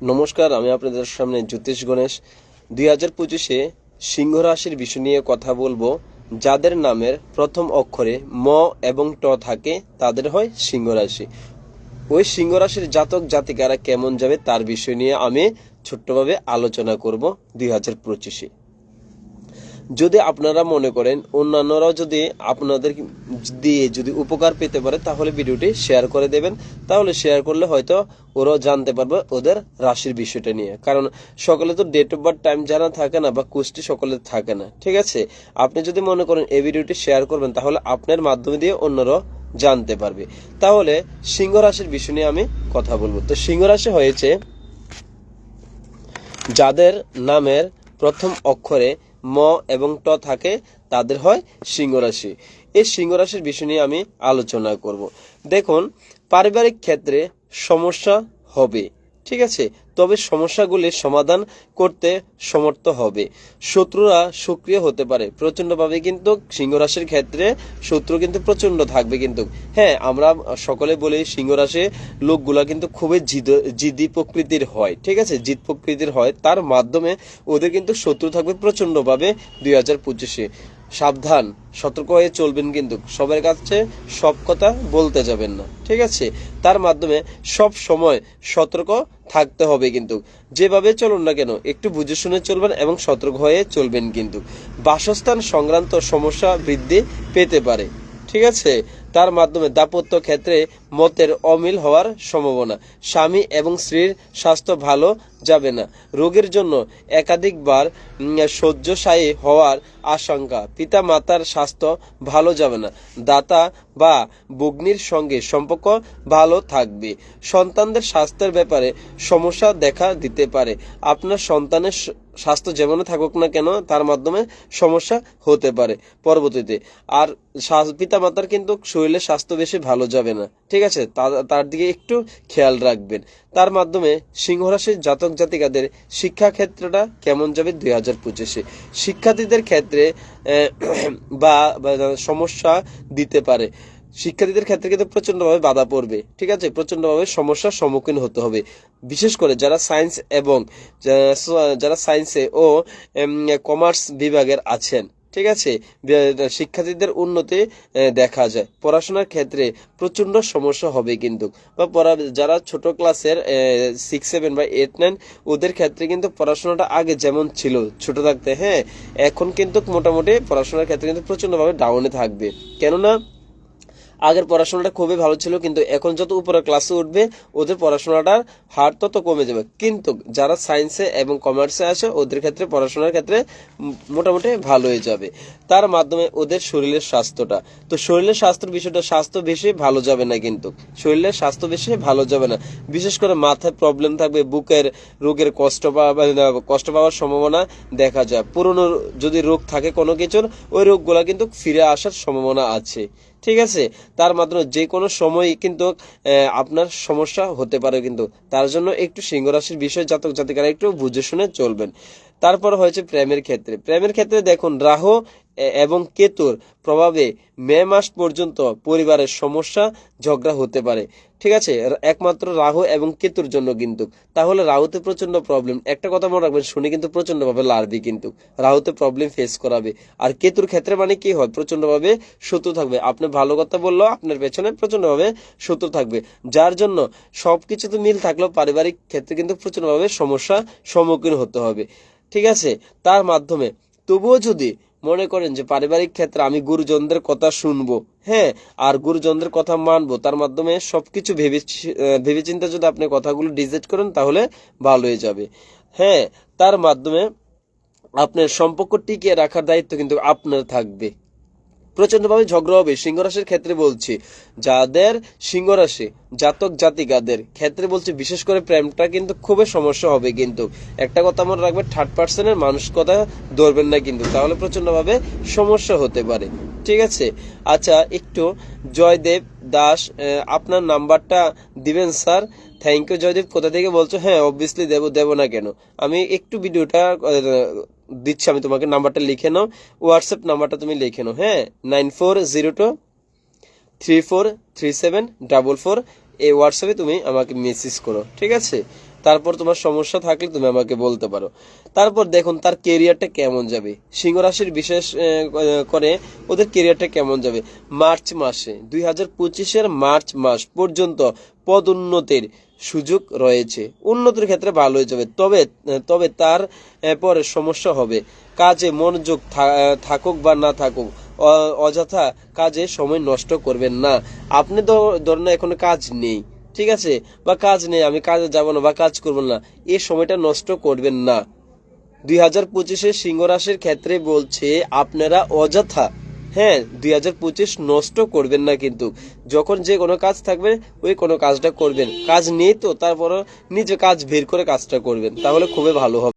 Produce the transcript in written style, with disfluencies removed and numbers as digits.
নমস্কার, আমি আপনাদের সামনে জ্যোতিষ গণেশ। 2025-এ সিংহ রাশির বিষয় নিয়ে কথা বলবো। যাদের নামের প্রথম অক্ষরে ম এবং ট থাকে তাদের হয় সিংহ রাশি। ওই সিংহ রাশির জাতক জাতিকারা কেমন যাবে তার বিষয় নিয়ে আমি ছোট্টভাবে আলোচনা করব 2025-এ। যদি আপনারা মনে করেন অন্যান্যরাও যদি আপনাদের দিয়ে যদি উপকার পেতে পারে তাহলে ভিডিওটি শেয়ার করে দেবেন। তাহলে শেয়ার করলে হয়তো ওরাও জানতে পারবে ওদের রাশির বিষয়টা নিয়ে। কারণ সকলে তো ডেট অফ বার্থ টাইম জানা থাকে না বা কুষ্টি সকলে থাকে না, ঠিক আছে। আপনি যদি মনে করেন এই ভিডিওটি শেয়ার করবেন তাহলে আপনার মাধ্যমে দিয়ে অন্যরাও জানতে পারবে। তাহলে সিংহ রাশির বিষয় নিয়ে আমি কথা বলবো। তো সিংহ রাশি হয়েছে যাদের নামের প্রথম অক্ষরে ম এবং ট থাকে তাদের হয় সিংহ রাশি। এই সিংহ রাশির বিষয় নিয়ে আমি আলোচনা করব। দেখুন, পারিবারিক ক্ষেত্রে সমস্যা হবে, ঠিক আছে, তবে সমস্যাগুলির সমাধান করতে সমর্থ হবে। শত্রুরা সক্রিয় হতে পারে প্রচন্ডভাবে, কিন্তু সিংহ রাশির ক্ষেত্রে শত্রু কিন্তু প্রচন্ড থাকবে। কিন্তু হ্যাঁ, আমরা সকলে বলি সিংহ রাশির লোকগুলা কিন্তু খুবই জিদি প্রকৃতির হয়, ঠিক আছে, জিদ প্রকৃতির হয়। তার মাধ্যমে ওদের কিন্তু শত্রু থাকবে প্রচন্ডভাবে 2025-এ। সাবধান, সতর্ক হয়ে চলবেন, কিন্তু সবার কাছে সব কথা বলতে যাবেন না, ঠিক আছে। তার মাধ্যমে সব সময় সতর্ক থাকতে হবে। কিন্তু যেভাবে চলুন না কেন একটু বুঝে শুনে চলবেন এবং সতর্ক হয়ে চলবেন। কিন্তু বাসস্থান সংক্রান্ত সমস্যা বৃদ্ধি পেতে পারে, ঠিক আছে। তার মাধ্যমে দাম্পত্য ক্ষেত্রে মতের অমিল হওয়ার সম্ভাবনা। স্বামী এবং স্ত্রীর স্বাস্থ্য ভালো যাবে না। রোগের জন্য একাধিকবার শয্যাশায়ী হওয়ার আশঙ্কা। পিতা মাতার স্বাস্থ্য ভালো যাবে না। দাতা বা ভগ্নীর সঙ্গে সম্পর্ক ভালো থাকবে। সন্তানদের স্বাস্থ্যের ব্যাপারে সমস্যা দেখা দিতে পারে। আপনার সন্তানের স্বাস্থ্য যেমন থাকুক না কেন তার মাধ্যমে সমস্যা হতে পারে পরবর্তীতে। আর পিতা মাতার কিন্তু শরীরের স্বাস্থ্য বেশি ভালো যাবে না, ঠিক আছে, তার দিকে একটু খেয়াল রাখবেন। তার মাধ্যমে সিংহ রাশির জাতক জাতিকাদের শিক্ষা ক্ষেত্রটা কেমন যাবে 2025-এ। শিক্ষার্থীদের ক্ষেত্রে বা সমস্যা দিতে পারে। শিক্ষার্থীদের ক্ষেত্রে কিন্তু প্রচন্ডভাবে বাধা পড়বে, ঠিক আছে, প্রচন্ডভাবে সমস্যার সম্মুখীন হতে হবে। বিশেষ করে যারা সায়েন্স এবং যারা সায়েন্সে ও কমার্স বিভাগের আছেন, ঠিক আছে, শিক্ষার্থীদের উন্নতি দেখা যায়। পড়াশোনার ক্ষেত্রে প্রচন্ড সমস্যা হবে কিন্তু, বা যারা ছোট ক্লাসের 6, 7 বা 8, 9 ওদের ক্ষেত্রে কিন্তু পড়াশোনাটা আগে যেমন ছিল ছোট থাকতে, হ্যাঁ, এখন কিন্তু মোটামুটি পড়াশোনার ক্ষেত্রে কিন্তু প্রচন্ডভাবে ডাউনে থাকবে। কেননা আগের পড়াশোনাটা খুবই ভালো ছিল, কিন্তু এখন যত উপরে ক্লাসে উঠবে ওদের পড়াশোনাটার হার তত কমে যাবে। কিন্তু যারা সায়েন্সে এবং কমার্সে আছে ওদের ক্ষেত্রে পড়াশোনার ক্ষেত্রে মোটামুটি ভালো হয়ে যাবে। তার মাধ্যমে ওদের শরীরের স্বাস্থ্যটা, তো শরীরের স্বাস্থ্যের বিষয়টা, স্বাস্থ্য বেশি ভালো যাবে না, কিন্তু শরীরের স্বাস্থ্য বেশি ভালো যাবে না। বিশেষ করে মাথায় প্রবলেম থাকবে, বুকের রোগের কষ্ট পাওয়ার সম্ভাবনা দেখা যায়। পুরনো যদি রোগ থাকে কোনো কিছুর, ওই রোগগুলা কিন্তু ফিরে আসার সম্ভাবনা আছে, ঠিক আছে। তার মাধ্যমে যে কোনো সময় কিন্তু আপনার সমস্যা হতে পারে। কিন্তু তার জন্য একটু সিংহ রাশির বিষয় জাতক জাতিকারা একটু বুঝে শুনে চলবেন। তারপর হয়েছে প্রেমের ক্ষেত্রে দেখুন, রাহু এবং কেতুর প্রভাবে মে মাস পর্যন্ত পরিবারের সমস্যা ঝগড়া হতে পারে, ঠিক আছে, একমাত্র রাহু এবং কেতুর জন্য। কিন্তু তাহলে রাহুতে প্রচন্ড প্রবলেম, একটা কথা মনে রাখবেন, শুনে কিন্তু প্রচন্ড ভাবে লাড়বি, কিন্তু রাহুতে প্রবলেম ফেস করাবে। আর কেতুর ক্ষেত্রে মানে কি হয়, প্রচন্ড ভাবে শত্রু থাকবে। আপনি ভালো কথা বললেও আপনার পেছনে প্রচন্ড ভাবে শত্রু থাকবে, যার জন্য সবকিছু তো মিল থাকলেও পারিবারিক ক্ষেত্রে কিন্তু প্রচন্ড ভাবে সমস্যা সম্মুখীন হতে হবে, ঠিক আছে। তার মাধ্যমে তবুও যদি মনে করেন যে পারিবারিক ক্ষেত্রে আমি গুরুজনদের কথা শুনবো, হ্যাঁ, আর গুরুজনদের কথা মানবো, তার মাধ্যমে সবকিছু ভেবেচিন্তে যদি আপনি কথাগুলো ডিসাইড করেন তাহলে ভালো হয়ে যাবে। হ্যাঁ, তার মাধ্যমে আপনার সম্পর্ক টিকিয়ে রাখার দায়িত্ব কিন্তু আপনার থাকবে। প্রচন্ডভাবে ঝগড়া হবে সিংহ রাশির ক্ষেত্রে বলছি। যাদের সিংহ রাশি জাতক জাতিকাদের ক্ষেত্রে বলছি, বিশেষ করে প্রেমটা কিন্তু খুবই সমস্যা হবে। কিন্তু একটা কথা মনে রাখবে, 3rd পার্সনের মানুষ কথা ধরবেন না, কিন্তু তাহলে প্রচন্ডভাবে সমস্যা হতে পারে, ঠিক আছে। আচ্ছা, একটু জয়দেব দাস আপনার নাম্বারটা দিবেন স্যার? Thank you Joydeb. কোথা থেকে বলছো? হ্যাঁ, অবভিয়াসলি দেবো না কেন, আমি একটু ভিডিওটা দিচ্ছি, আমি তোমাকে নাম্বারটা লিখে নাও, হোয়াটসঅ্যাপ নাম্বারটা তুমি লিখে নাও, হ্যাঁ, 9402343744। এই হোয়াটসঅ্যাপে তুমি আমাকে মেসেজ করো, ঠিক আছে। তারপর তোমার সমস্যা থাকলে তুমি আমাকে বলতে পারো। তারপর দেখুন তার কেরিয়ারটা কেমন যাবে। সিংহ রাশির বিশেষ করে ওদের কেরিয়ারটা কেমন যাবে। মার্চ মাসে 2025-এর মার্চ মাস পর্যন্ত পদোন্নতির সুযোগ রয়েছে, উন্নতির ক্ষেত্রে ভালো হয়ে যাবে। তবে তবে তার পরে সমস্যা হবে। কাজে মনোযোগ থাকুক বা না থাকুক, অযথা কাজে সময় নষ্ট করবেন না। আপনি ধরেন এখনো কাজ নেই, ঠিক আছে, বা কাজ নেই, আমি কাজে যাব না বা কাজ করবো না, এই সময়টা নষ্ট করবেন না। 2025-এ সিংহ রাশির ক্ষেত্রে বলছে আপনারা অযথা, হ্যাঁ, 2025 নষ্ট করবেন না। কিন্তু যখন যে কোনো কাজ থাকবে ওই কোনো কাজটা করবেন। কাজ নেই তো তারপরও নিজে কাজ বের করে কাজটা করবেন, তাহলে খুবই ভালো হবে।